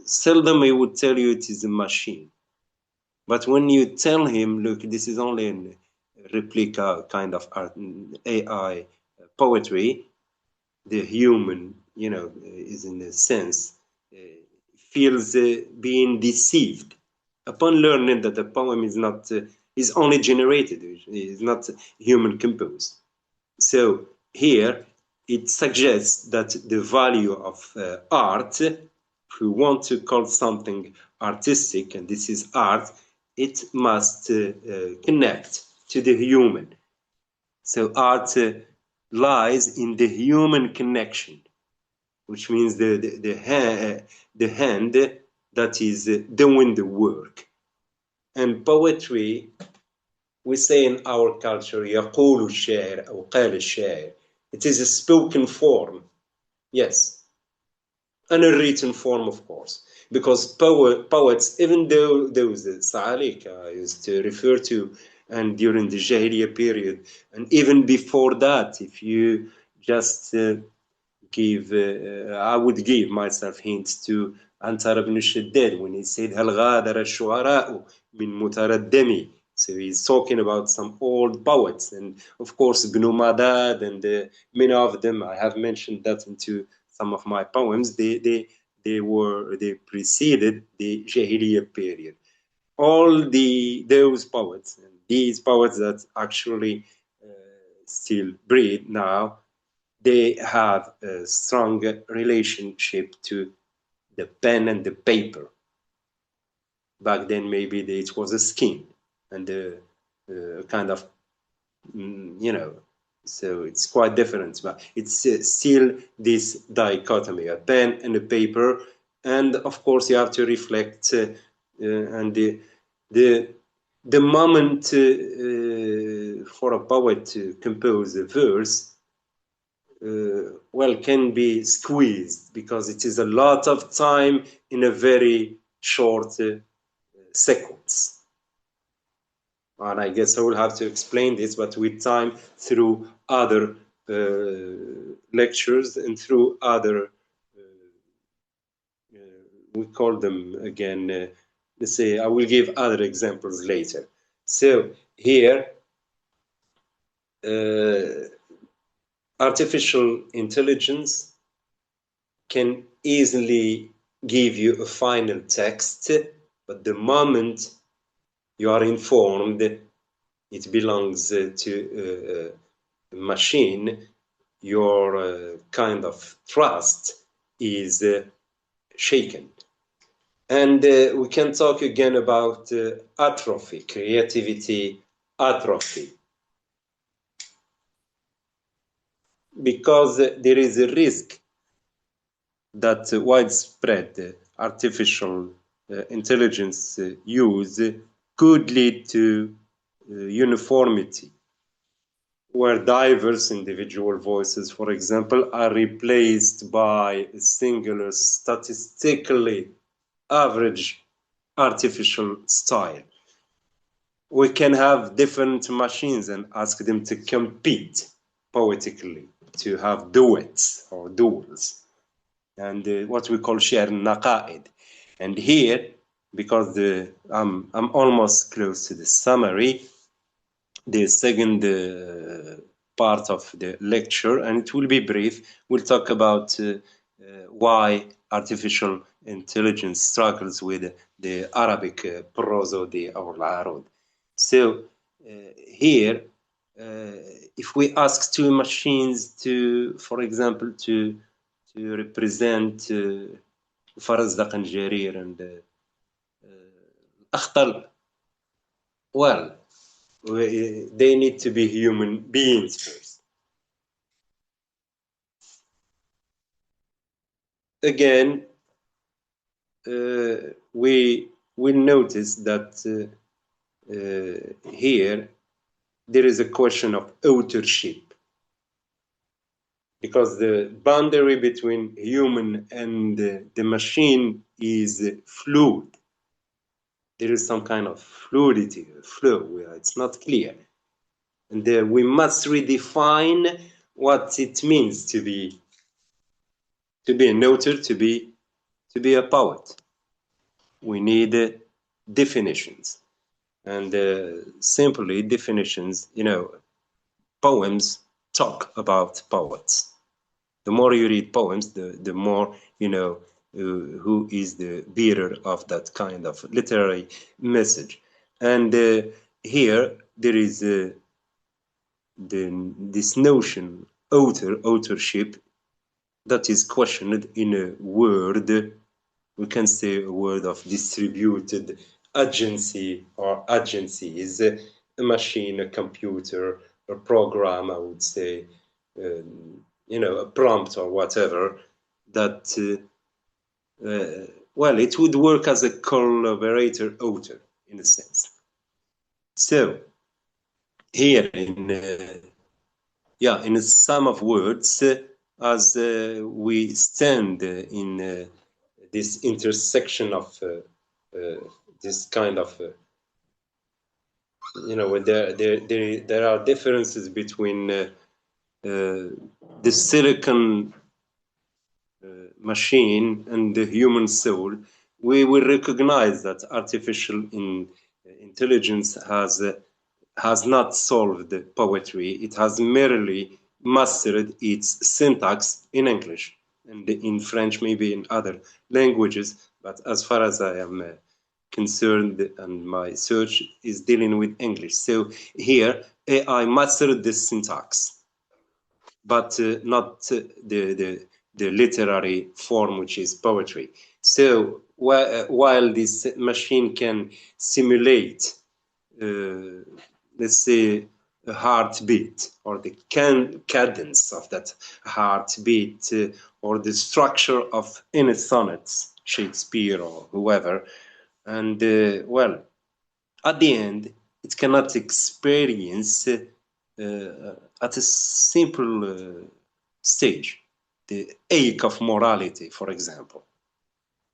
seldom he would tell you it is a machine. But when you tell him, look, this is only a replica kind of art, AI poetry, the human, is in a sense, feels being deceived upon learning that the poem is not is only generated, is not human composed. So here it suggests that the value of art, if we want to call something artistic, and this is art, it must connect to the human. So art lies in the human connection, which means the hand that is doing the work. And poetry, we say in our culture, يقول الشاعر أو قال الشاعر. It is a spoken form, yes, and a written form, of course, because poets, even though those Sa'alika used to refer to, and during the Jahiliyyah period, and even before that, if you just I would give myself hints to Antar ibn Shaddad when he said هل غادر الشعراء من متردمي. So he's talking about some old poets, and of course Ibn Madad, and many of them, I have mentioned that into some of my poems. They preceded the Jahiliyyah period. All those poets, and these poets that actually still breathe now, they have a strong relationship to the pen and the paper. Back then, maybe it was a skin and a kind of, so it's quite different. But it's still this dichotomy, a pen and a paper. And of course, you have to reflect and the moment for a poet to compose a verse, can be squeezed, because it is a lot of time in a very short sequence. And I guess I will have to explain this, but with time, through other lectures and through other, we call them again, let's say, I will give other examples later. So here, artificial intelligence can easily give you a final text, but the moment you are informed it belongs to a machine, your kind of trust is shaken. And we can talk again about atrophy, creativity atrophy, because there is a risk that widespread artificial intelligence use could lead to uniformity, where diverse individual voices, for example, are replaced by a singular, statistically average artificial style. We can have different machines and ask them to compete poetically, to have duets or duels, and what we call share naqaid. And here, because I'm almost close to the summary, the second part of the lecture, and it will be brief. We'll talk about why artificial intelligence struggles with the Arabic prosody or al-arud. So here, if we ask two machines to, for example, to represent Farazdaq and Jarir and Akhtal, well, they need to be human beings first. Again, we will notice that here there is a question of authorship, because the boundary between human and the machine is fluid. There is some kind of fluidity, flow, where it's not clear. And we must redefine what it means to be an author, to be a poet. We need definitions, and simply definitions. Poems talk about poets. The more you read poems, the more you know who is the bearer of that kind of literary message. And here there is this notion, authorship, that is questioned in a word. We can say a word of distributed agency or agencies, a machine, a computer, a program, I would say, a prompt or whatever, that, well, it would work as a collaborator author in a sense. So here in a sum of words, as we stand in this intersection of this kind of there are differences between the silicon machine and the human soul. We will recognize that artificial intelligence has not solved poetry. It has merely mastered its syntax in English and in French, maybe in other languages. But as far as I am concerned, and my search is dealing with English. So here, AI mastered the syntax, but not the literary form, which is poetry. So while this machine can simulate, let's say, a heartbeat, or the cadence of that heartbeat, or the structure of any sonnets, Shakespeare or whoever, and well, at the end, it cannot experience at a simple stage the ache of morality, for example,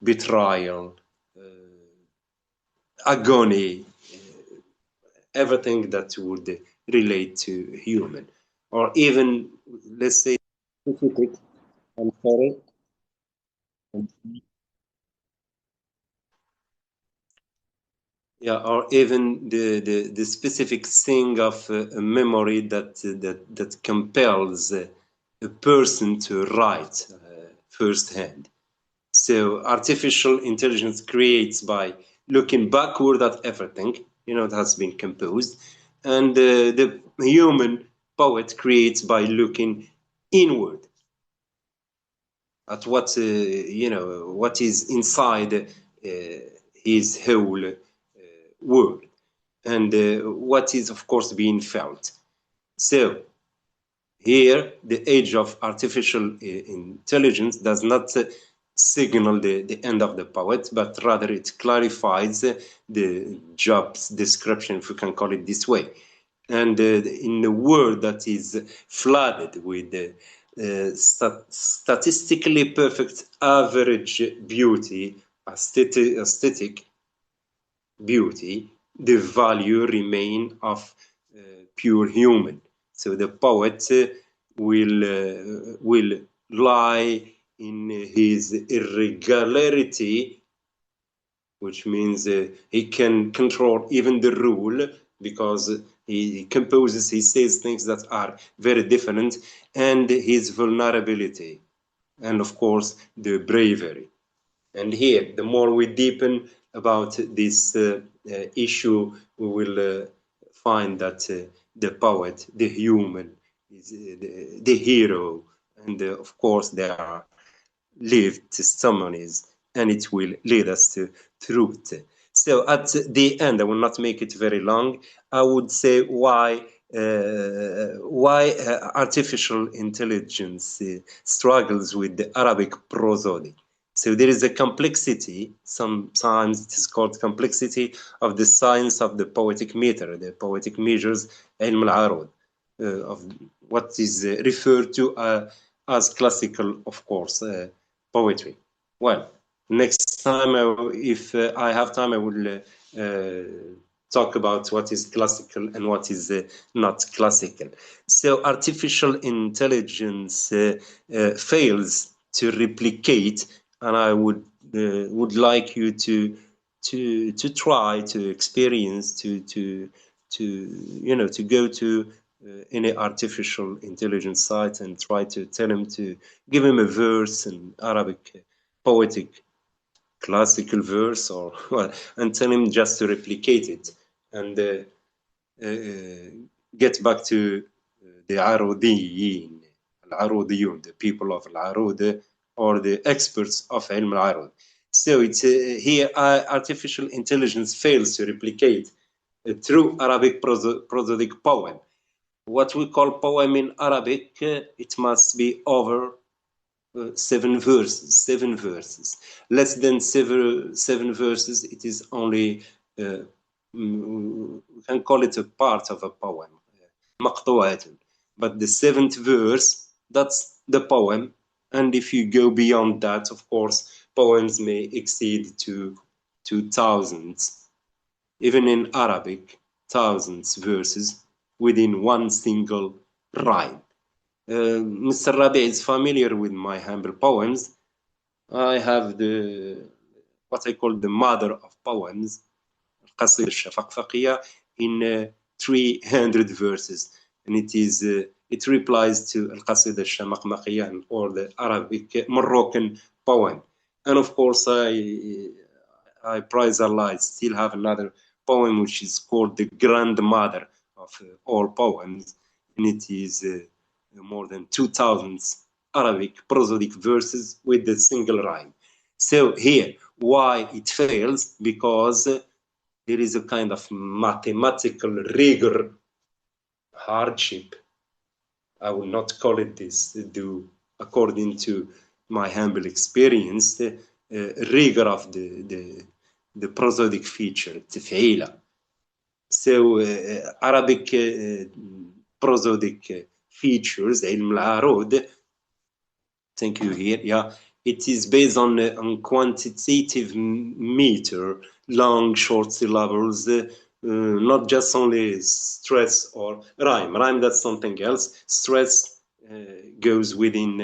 betrayal, agony, everything that would relate to human, or even, let's say, specific. I'm sorry. Yeah, or even the specific thing of a memory that compels a person to write firsthand. So artificial intelligence creates by looking backward at everything, that has been composed, and the human poet creates by looking inward at what what is inside his whole world, and what is, of course, being felt. So here, the age of artificial intelligence does not signal the end of the poet, but rather it clarifies the job's description, if we can call it this way. And in a world that is flooded with statistically perfect average beauty, aesthetic beauty, the value remain of pure human. So the poet will lie in his irregularity, which means he can control even the rule, because he composes, he says things that are very different, and his vulnerability, and of course the bravery. And here, the more we deepen about this issue, we will find that the poet, the human, is the hero, and of course there are lived testimonies, and it will lead us to truth. So at the end, I will not make it very long. I would say why artificial intelligence struggles with the Arabic prosody. So there is a complexity, sometimes it is called complexity, of the science of the poetic meter, the poetic measures, علم العروض, of what is referred to as classical, of course, poetry. Well, next time, if I have time, I will talk about what is classical and what is not classical. So artificial intelligence fails to replicate, and I would like you to try to experience, to go to any artificial intelligence site and try to tell him to give him a verse in Arabic, poetic, classical verse, or well, and tell him just to replicate it, and get back to the Arudiyin, Al-Arudiyun, the people of Al-Arud, or the experts of Ilm Al-Arud. So it's here artificial intelligence fails to replicate a true Arabic prosodic poem. What we call poem in Arabic, it must be over 7 verses. Less than seven verses, it is only, we can call it a part of a poem, مقطوعات. But the 7th verse, that's the poem. And if you go beyond that, of course, poems may exceed to 2,000. Even in Arabic, thousands verses within one single rhyme. Mr. Rabi is familiar with my humble poems. I have what I call the mother of poems, القصيدة الشفقفقية, in 300 verses, and it replies to القصيدة الشمقمقية, or the Arabic Moroccan poem. And of course, I praise Allah, I still have another poem which is called the grandmother of all poems, and it is more than 2,000 Arabic prosodic verses with a single rhyme. So here, why it fails? Because there is a kind of mathematical rigor, hardship. I will not call it this, according to my humble experience, the rigor of the prosodic feature, تفعيلة. So Arabic prosodic features, علم العروض, thank you here, yeah, it is based on quantitative meter, long, short syllables, not just only stress or rhyme. Rhyme, that's something else. Stress goes within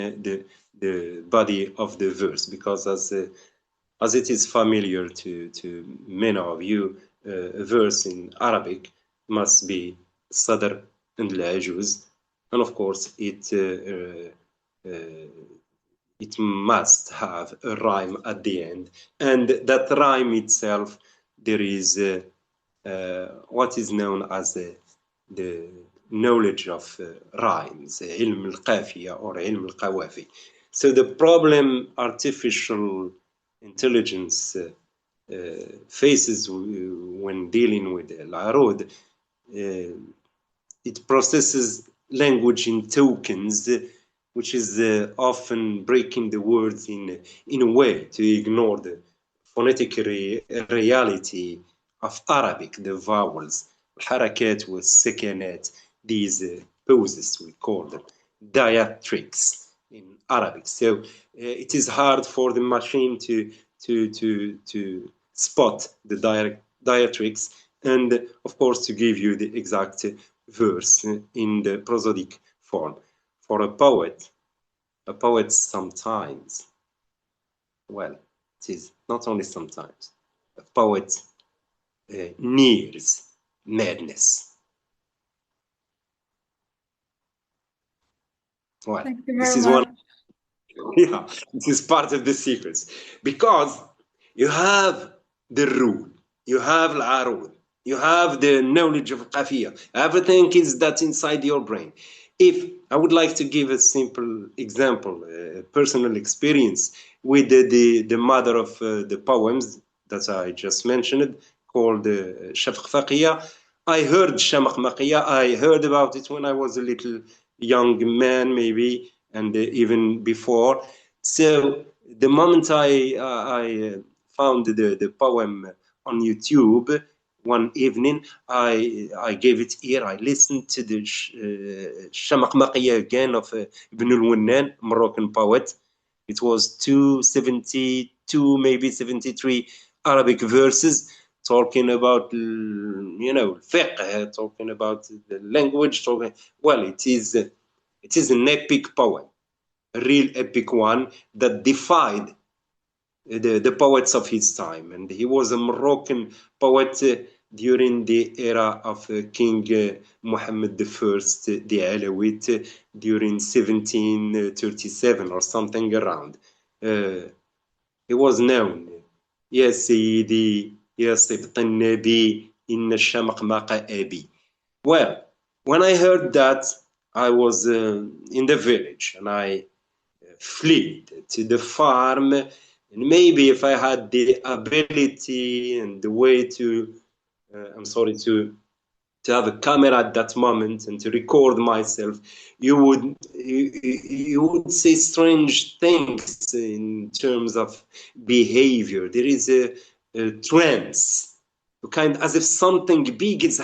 the body of the verse, because as it is familiar to many of you, a verse in Arabic must be sadr and al-ajuz, and of course it must have a rhyme at the end, and that rhyme itself, there is what is known as the knowledge of rhymes, علم القافية or علم القوافي. So the problem artificial intelligence faces when dealing with al-arud, it processes language in tokens which is often breaking the words in a way to ignore the phonetic reality of Arabic, the vowels, الحركات والسكنات, these pauses we call them, diatrics in Arabic. So it is hard for the machine to spot the diatrics and of course to give you the exact verse in the prosodic form. For a poet sometimes, well, it is not only sometimes, a poet nears madness. Well, Thank you this very is much. one, yeah, this is part of the secrets. Because you have the rule, you have al-arud, you have the knowledge of qafiyah. Everything is that inside your brain. If I would like to give a simple example, a personal experience with the mother of the poems that I just mentioned, called CHAFAKI. I heard CHAFAKI. I heard about it when I was a little young man, maybe, and even before. So the moment I found the poem on YouTube one evening, I gave it ear. I listened to the Shamakmaqiya again of Ibn al-Winnan, Moroccan poet. It was 272, maybe 73 Arabic verses talking about, fiqh, talking about the language. Well, it is an epic poem, a real epic one that defied the poets of his time. And he was a Moroccan poet during the era of King Muhammad I, the Alawite, during 1737 or something around. He was known. يا سيدي يا سبط النبي إن الشمق أبي. Well, when I heard that, I was in the village and I fled to the farm. And maybe if I had the ability and the way to, to have a camera at that moment and to record myself, you would say strange things in terms of behavior. There is a trance, kind as if something big is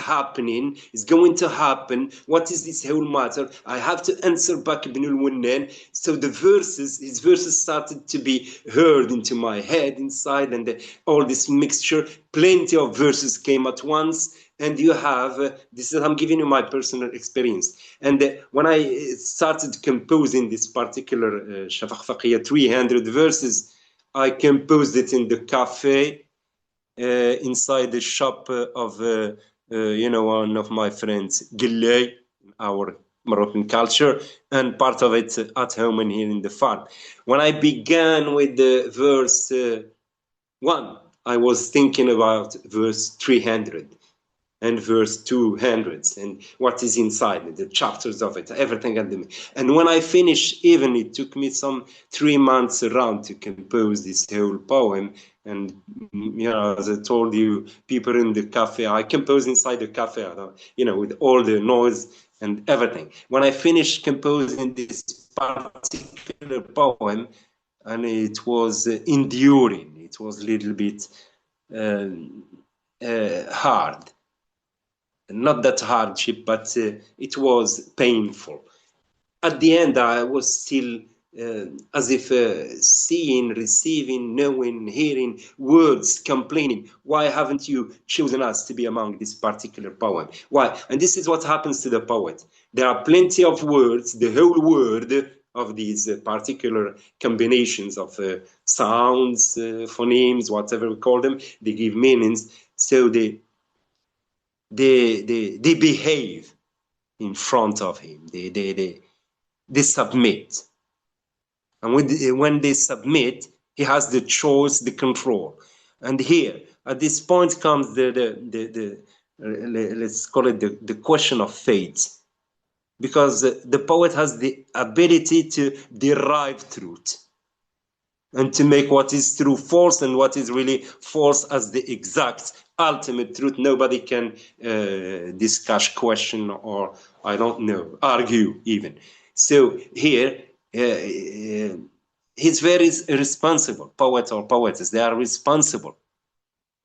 going to happen. What is this whole matter? I have to answer back Ibn al-Winnan. So his verses started to be heard into my head inside, and all this mixture, plenty of verses came at once. And you have, this is, I'm giving you my personal experience. And when I started composing this particular Shafaq 300 verses, I composed it in the cafe inside the shop of one of my friends, Gillay, our Moroccan culture, and part of it at home and here in the farm. When I began with the verse 1, I was thinking about verse 300 and verse 200 and what is inside the chapters of it, everything. And when I finished, even it took me some 3 months around to compose this whole poem. And as I told you, people in the cafe, I compose inside the cafe, with all the noise and everything. When I finished composing this particular poem, and it was enduring, it was a little bit hard. Not that hardship, but it was painful. At the end, I was still as if seeing, receiving, knowing, hearing words, complaining. Why haven't you chosen us to be among this particular poem? Why? And this is what happens to the poet. There are plenty of words, the whole word of these particular combinations of sounds, phonemes, whatever we call them, they give meanings. So they behave in front of him. They submit. And when they submit, he has the choice, the control. And here, at this point comes the let's call it the question of fate. Because the poet has the ability to derive truth and to make what is true false and what is really false as the exact ultimate truth. Nobody can discuss, question, or I don't know, argue even. So here he's very responsible. Poet or poetess, they are responsible.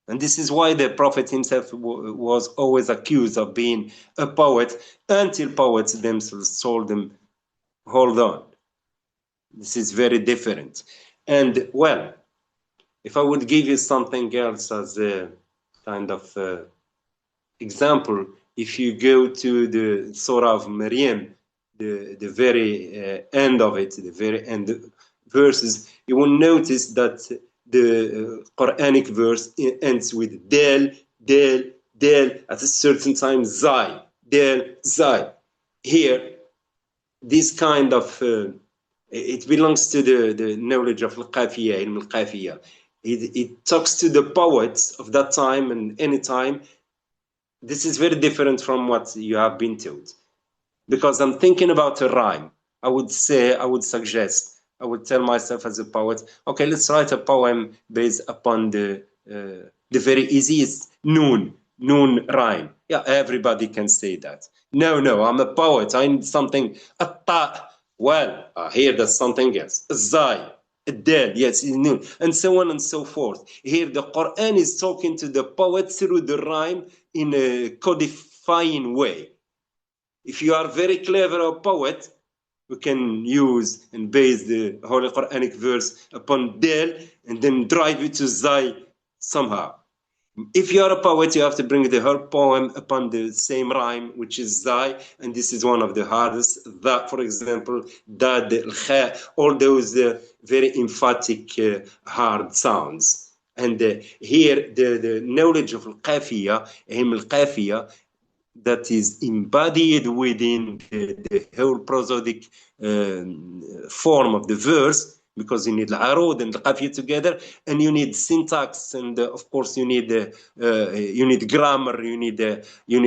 And this is why the Prophet himself was always accused of being a poet, until poets themselves told him, hold on, this is very different. And well, if I would give you something else as a kind of example, if you go to the Surah of Maryam, the very end of it, the very end verses, you will notice that the Quranic verse ends with del, del, del, at a certain time zai, del, zai. Here, this kind of, it belongs to the knowledge of al-Qafiyya, ilm al-Qafiyya. It talks to the poets of that time and any time. This is very different from what you have been told. Because I'm thinking about a rhyme. I would suggest, I would tell myself as a poet, okay, let's write a poem based upon the very easiest noon rhyme. Yeah, everybody can say that. No, I'm a poet. I need something. Well, here there's something else. Zai, Del, yes, noon, and so on and so forth. Here the Quran is talking to the poet through the rhyme in a codifying way. If you are very clever a poet, you can use and base the Holy Quranic verse upon Del and then drive it to Zai somehow. If you are a poet, you have to bring the whole poem upon the same rhyme, which is Zai, and this is one of the hardest. That, for example, Dad, Kha, all those very emphatic, hard sounds. And here, the knowledge of Al-Qafiyya, Al-Qafiyya, that is embodied within the whole prosodic form of the verse, because you need al-arud and al-qafiyya together, and you need syntax, and of course you need grammar, you need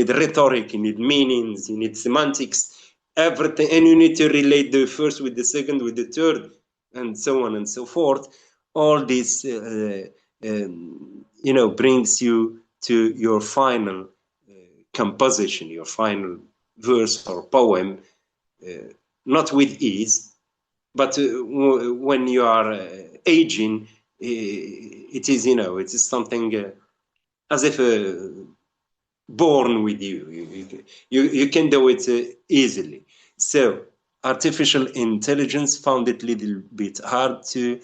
rhetoric, you need meanings, you need semantics, everything, and you need to relate the first with the second with the third, and so on and so forth. All this brings you to your final composition, your final verse or poem, not with ease, but when you are aging, it is something as if born with you. You can do it easily. So artificial intelligence found it a little bit hard to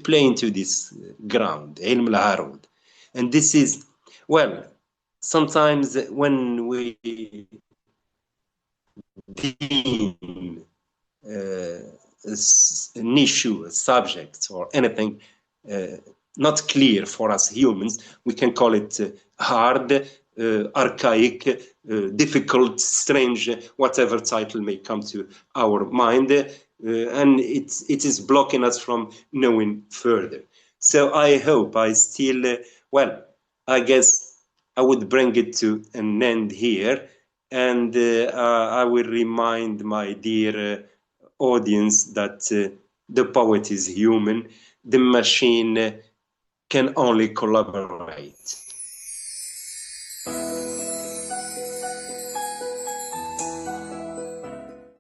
play into this ground, ilm al-arud. And this is, well, sometimes when we deem an issue, a subject, or anything not clear for us humans, we can call it hard, archaic, difficult, strange, whatever title may come to our mind, and it is blocking us from knowing further. So I hope I still, I guess I would bring it to an end here, and I will remind my dear audience that the poet is human, the machine can only collaborate.